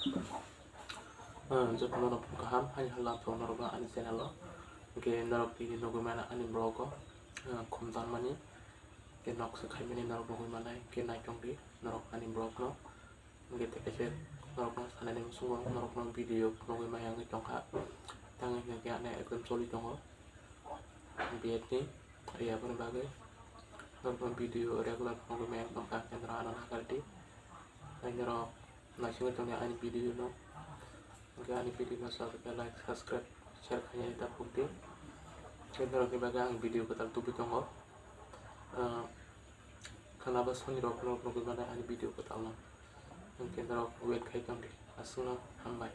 Jika norok paham hanya halam pro norok ani channel lo, ke norok di nogo mana ani blog ko, kontan mani, ke nok sekai mani norok nogo mana, ke naikong di norok ani blog lo, ke tekese norok no sana nem sungo norok no video nogo mana yang itong ha, tangan ke ane ekon soli tongo, biar ni, iya pun bagai, norok no video regular nogo mana itong ha, kendra anak kaldi, norok nasi itong ya ani video no. Jika ini video selalu like, subscribe, share hanya kita bukti. Kita lagi bagang video kita tubuh tunggu. Kenapa Sony rok bagaimana ini video kita lo? Mungkin rok wait kayak kami. Asal hambai.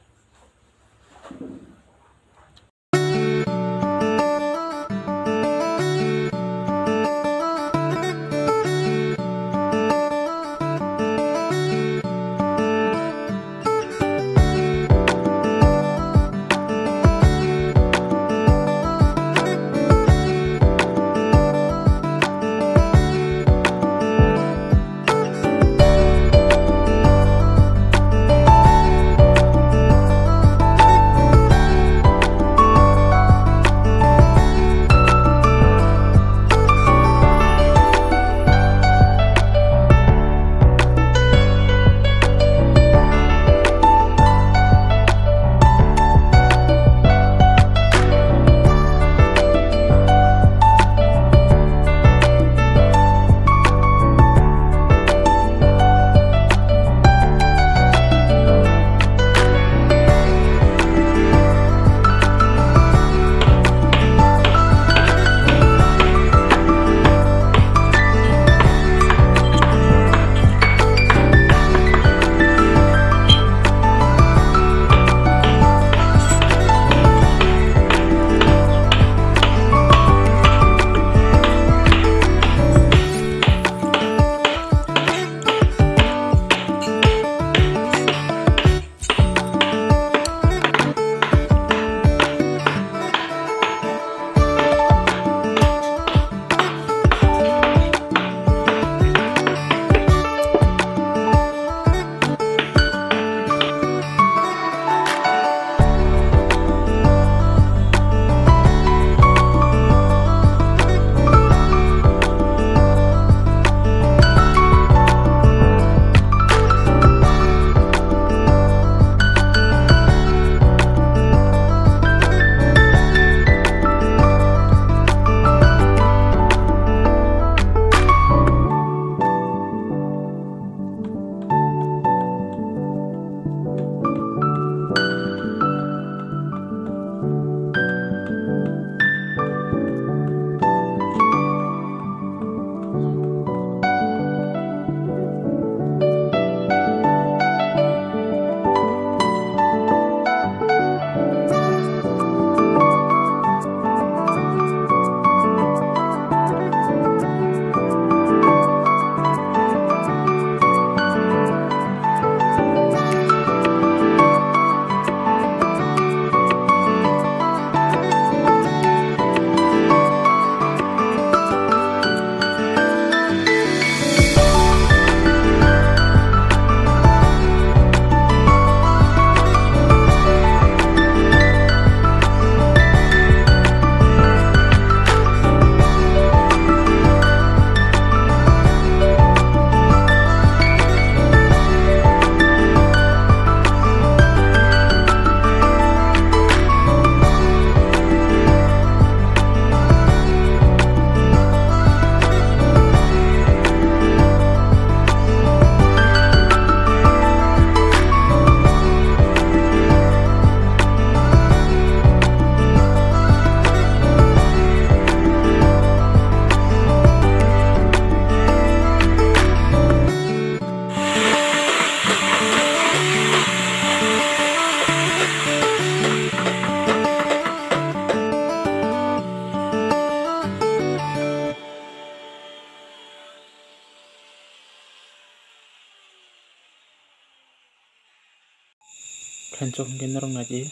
Kencok generong ngaji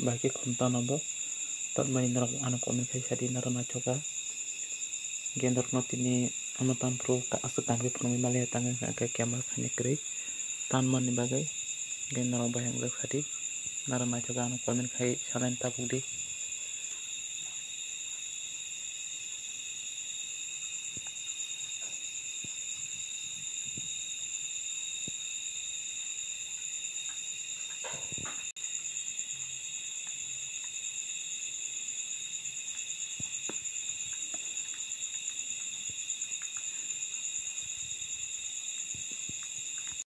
bagi kontan abo tak main nerok anak kami kaisa di narana coka gendor not ini anutan pro ka asutan ke promi malia tangan ka kemal kanya kre tan man ni bagai ke norok bayang bai khati naro naitoka ano komen khai salain tabuk di